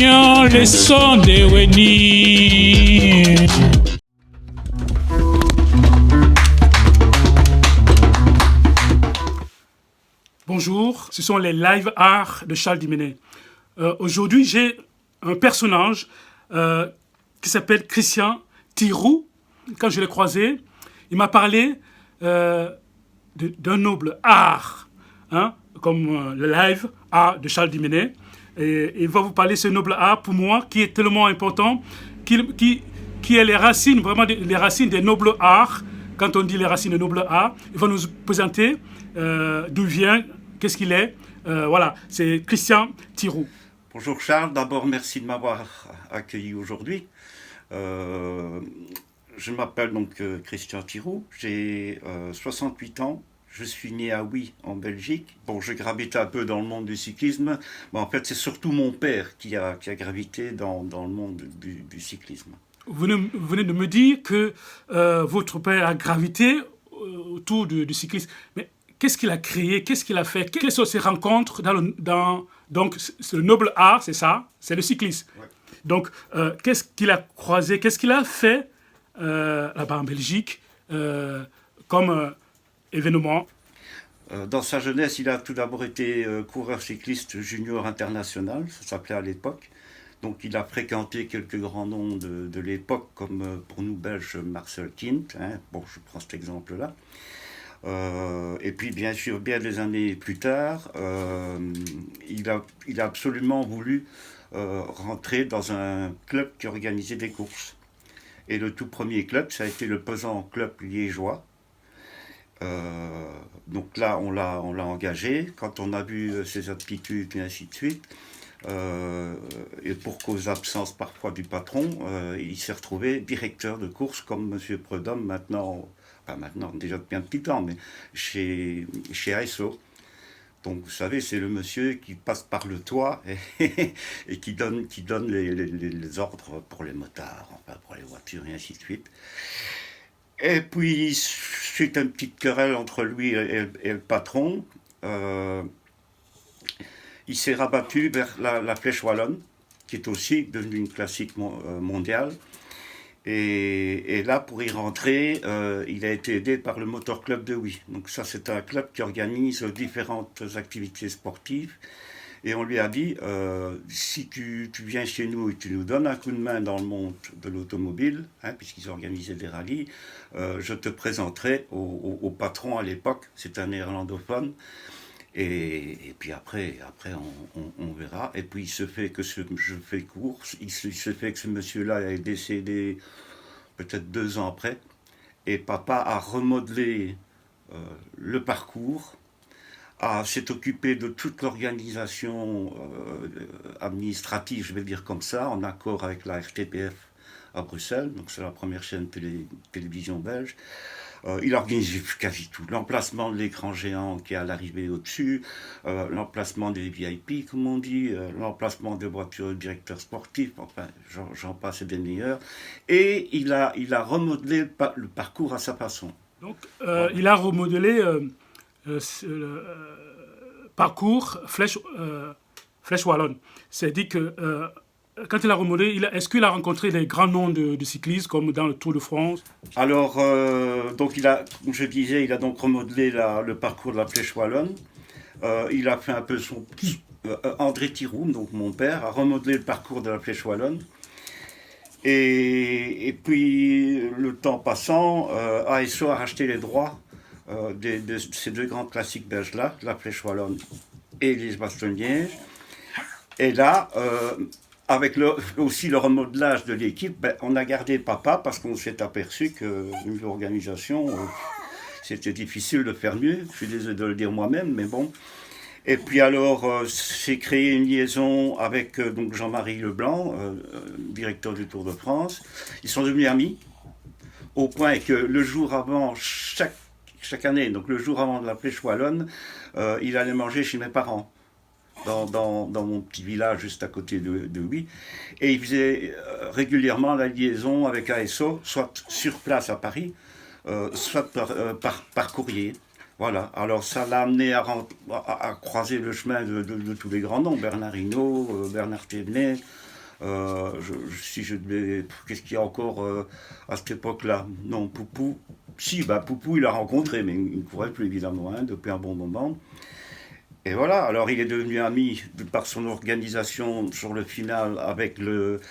Réunion, les sons de Weni. Bonjour, ce sont les live art de Charles Dimenet. Aujourd'hui, j'ai un personnage qui s'appelle Christian Thiroux. Quand je l'ai croisé, il m'a parlé d'un noble art, hein, comme le live art de Charles Dimenet. Et il va vous parler de ce noble art, pour moi, qui est tellement important, qui est les racines, vraiment les racines des nobles arts. Quand on dit les racines des nobles arts, il va nous présenter d'où vient, qu'est-ce qu'il est. Voilà, c'est Christian Thiroux. Bonjour Charles, d'abord merci de m'avoir accueilli aujourd'hui. Je m'appelle donc Christian Thiroux, j'ai 68 ans. Je suis né à Huy, en Belgique. Bon, je gravite un peu dans le monde du cyclisme, mais en fait, c'est surtout mon père qui a gravité dans le monde du cyclisme. Vous venez de me dire que votre père a gravité autour du cyclisme. Mais qu'est-ce qu'il a créé? Qu'est-ce qu'il a fait? Quelles sont ses rencontres donc, c'est le noble art, c'est ça? C'est le cyclisme. Ouais. Donc, qu'est-ce qu'il a croisé? Qu'est-ce qu'il a fait là-bas en Belgique comme événement? Dans sa jeunesse, il a tout d'abord été coureur cycliste junior international, ça s'appelait à l'époque. Donc il a fréquenté quelques grands noms de l'époque, comme pour nous Belges, Marcel Kint. Hein. Bon, je prends cet exemple-là. Et puis bien sûr, bien des années plus tard, il a absolument voulu rentrer dans un club qui organisait des courses. Et le tout premier club, ça a été le pesant club liégeois. Donc là, on l'a engagé. Quand on a vu ses aptitudes et ainsi de suite, et pour cause d'absence parfois du patron, il s'est retrouvé directeur de course comme M. Prudhomme maintenant, déjà depuis un petit temps, mais chez ASO. Donc vous savez, c'est le monsieur qui passe par le toit et qui donne les ordres pour les motards, enfin pour les voitures et ainsi de suite. Et puis, suite à une petite querelle entre lui et le patron, il s'est rabattu vers la Flèche Wallonne, qui est aussi devenue une classique mondiale. Et là, pour y rentrer, il a été aidé par le Motor Club de Huy. Donc ça, c'est un club qui organise différentes activités sportives. Et on lui a dit, si tu viens chez nous et tu nous donnes un coup de main dans le monde de l'automobile, hein, puisqu'ils organisaient des rallyes, je te présenterai au patron à l'époque, c'est un néerlandophone. Et puis après on verra. Et puis il se fait que je fais course, il se fait que ce monsieur-là est décédé peut-être 2 ans après. Et papa a remodelé le parcours, s'est occupé de toute l'organisation administrative, je vais dire comme ça, en accord avec la RTBF à Bruxelles, donc c'est la première chaîne télévision belge. Il organise quasi tout, l'emplacement de l'écran géant qui est à l'arrivée au-dessus, l'emplacement des VIP, comme on dit, l'emplacement des voitures de directeurs sportifs, enfin j'en passe et des meilleurs. Et il a remodelé le parcours à sa façon. Donc il a remodelé le parcours Flèche Wallonne. C'est-à-dire que quand il a remodelé, est-ce qu'il a rencontré des grands noms de cyclistes comme dans le Tour de France? Alors, donc comme je disais, il a donc remodelé le parcours de la Flèche Wallonne. Il a fait un peu André Thiroux, donc mon père, a remodelé le parcours de la Flèche Wallonne. Et puis, le temps passant, ASO a racheté les droits de ces 2 grands classiques belges-là, la Flèche Wallonne et Liège-Bastogne-Liège. Et là, avec aussi le remodelage de l'équipe, on a gardé papa parce qu'on s'est aperçu que niveau organisation, c'était difficile de faire mieux. Je suis désolé de le dire moi-même, mais bon. Et puis alors, s'est créé une liaison avec donc Jean-Marie Leblanc, directeur du Tour de France. Ils sont devenus amis, au point que le jour avant, chaque année, donc le jour avant de la Flèche Wallonne, il allait manger chez mes parents. Dans mon petit village juste à côté de Huy. Et il faisait régulièrement la liaison avec ASO, soit sur place à Paris, soit par courrier. Voilà, alors ça l'a amené à croiser le chemin de tous les grands noms, Bernard Hinault, Bernard Thévenet, Si je devais... Qu'est-ce qu'il y a encore à cette époque-là? Non, Poupou... Si, Poupou, il l'a rencontré, mais il ne courait plus, évidemment, hein, depuis un bon moment. Et voilà, alors il est devenu ami par son organisation sur le final avec le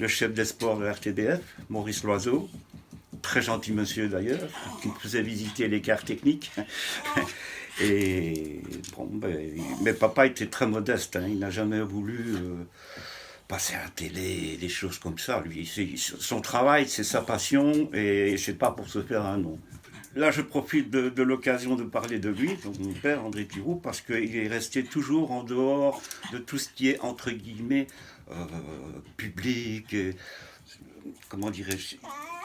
chef des sports de RTBF, Maurice Loiseau. Très gentil monsieur d'ailleurs, qui me faisait visiter les cartes techniques. Et bon, mais papa était très modeste, hein, il n'a jamais voulu passer à la télé, des choses comme ça. Lui, son travail, c'est sa passion et c'est pas pour se faire un nom. Là, je profite de l'occasion de parler de lui, donc mon père, André Pirou, parce qu'il est resté toujours en dehors de tout ce qui est, entre guillemets, public, et, comment dirais-je,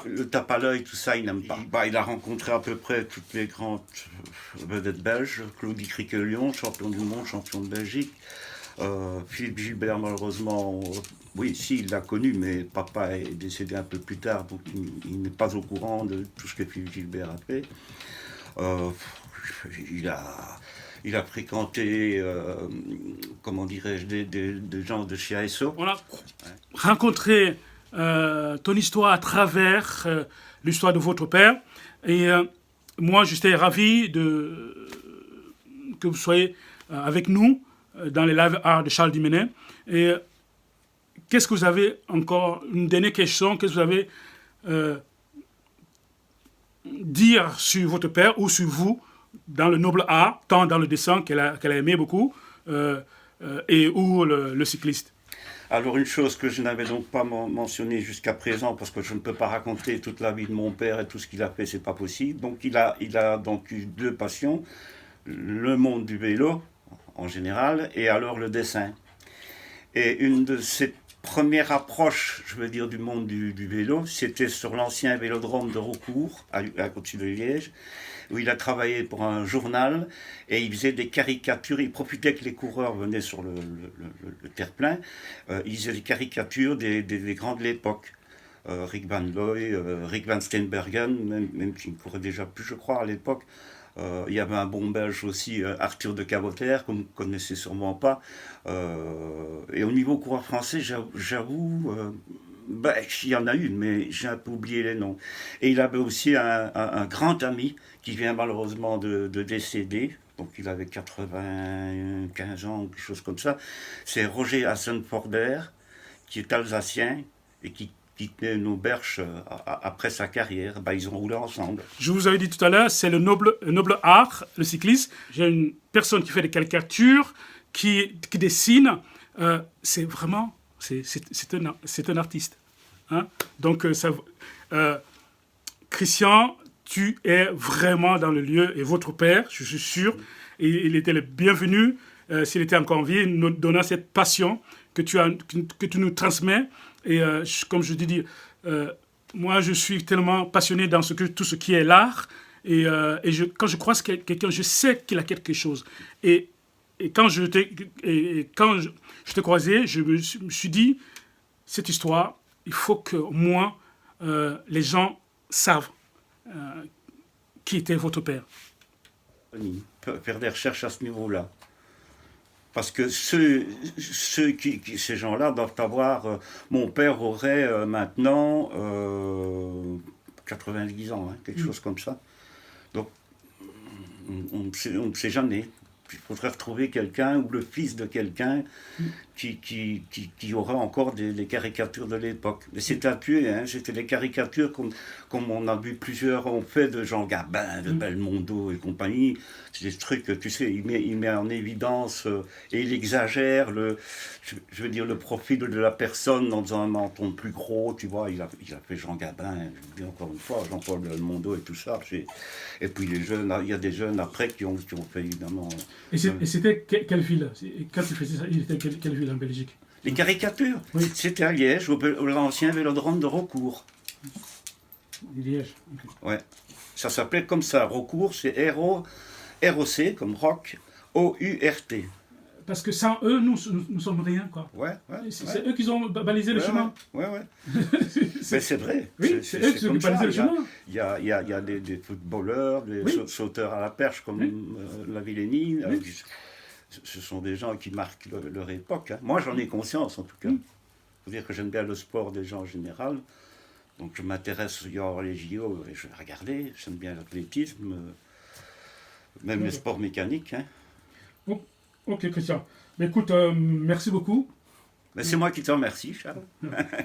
le tape à l'œil, tout ça, il n'aime pas. Il a rencontré à peu près toutes les grandes vedettes belges, Claudie Criquelion, champion du monde, champion de Belgique, Philippe Gilbert, malheureusement, oui, si, il l'a connu, mais papa est décédé un peu plus tard, donc il n'est pas au courant de tout ce que Philippe Gilbert a fait. Il a fréquenté, comment dirais-je, des gens de chez ASO. On a rencontré ton histoire à travers l'histoire de votre père. Et moi, j'étais ravi que vous soyez avec nous dans les live art de Charles Dimenet. Et qu'est-ce que vous avez encore, une dernière question, qu'est-ce que vous avez dire sur votre père ou sur vous dans le noble art, tant dans le dessin qu'elle a aimé beaucoup, et ou le cycliste? Alors une chose que je n'avais donc pas mentionné jusqu'à présent, parce que je ne peux pas raconter toute la vie de mon père et tout ce qu'il a fait, c'est pas possible. Donc il a donc eu deux passions, le monde du vélo en général, et alors le dessin. Et une de ses premières approches, je veux dire, du monde du vélo, c'était sur l'ancien vélodrome de Raucourt, au-dessus de Liège, où il a travaillé pour un journal et il faisait des caricatures. Il profitait que les coureurs venaient sur le terre-plein. Il faisait des caricatures des grands de l'époque. Rick Van Looy, Rick Van Steenbergen, même s'il ne courait déjà plus, je crois, à l'époque. Il y avait un bon belge aussi, Arthur de Cavotter, que vous ne connaissez sûrement pas. Et au niveau coureur français, j'avoue, il y en a eu, mais j'ai un peu oublié les noms. Et il avait aussi un grand ami qui vient malheureusement de décéder. Donc il avait 95 ans, quelque chose comme ça. C'est Roger Hassenforder, qui est alsacien et qui tenait nos berches après sa carrière. Ils ont roulé ensemble. Je vous avais dit tout à l'heure, c'est le noble art, le cyclisme. J'ai une personne qui fait des caricatures, qui dessine. C'est vraiment, c'est un artiste. Hein? Donc, Christian, tu es vraiment dans le lieu, et votre père, je suis sûr, et il était le bienvenu, s'il était encore en vie, nous donnant cette passion que tu nous transmets. Et comme je te dis, moi je suis tellement passionné dans tout ce qui est l'art, et quand je croise quelqu'un, je sais qu'il a quelque chose. Et quand je t'ai croisé, je me suis dit, cette histoire, il faut que moi, les gens savent qui était votre père. Faire des recherches à ce niveau-là. Parce que ces gens-là doivent avoir... mon père aurait maintenant 90 ans, hein, quelque chose comme ça. Donc, on ne sait jamais. Il faudrait retrouver quelqu'un ou le fils de quelqu'un qui aura encore des caricatures de l'époque. Mais c'est un tué, hein, c'était des caricatures comme on a vu plusieurs ont fait de Jean Gabin, de Belmondo et compagnie. C'est des trucs, tu sais, il met en évidence et il exagère je veux dire, le profil de la personne en faisant un menton plus gros, tu vois. Il a fait Jean Gabin, je dis encore une fois, Jean-Paul Belmondo et tout ça. Et puis il y a des jeunes après qui ont fait évidemment... Et c'était quelle ville? Quand tu faisais ça, il était quelle ville en Belgique? Les caricatures, oui. C'était à Liège, au l'ancien vélodrome de Raucourt. Liège, okay. Ouais. Ça s'appelait comme ça, Raucourt, c'est ROC, comme rock, O-U-R-T. Parce que sans eux, nous sommes rien, quoi. Ouais. C'est eux qui ont balisé le chemin. Ouais. Mais c'est vrai. Oui, c'est eux qui ont balisé le chemin. Il y a des footballeurs, des sauteurs à la perche comme la Villénie. Ce sont des gens qui marquent leur époque. Hein. Moi, j'en ai conscience, en tout cas. faut dire que j'aime bien le sport déjà en général. Donc je m'intéresse aux les JO et je vais regarder. J'aime bien l'athlétisme, même les sports mécaniques. Hein. Oh, ok, Christian. Mais écoute, merci beaucoup. Mais c'est moi qui te remercie, Charles. Mais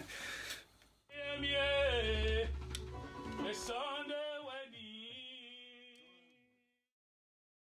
ça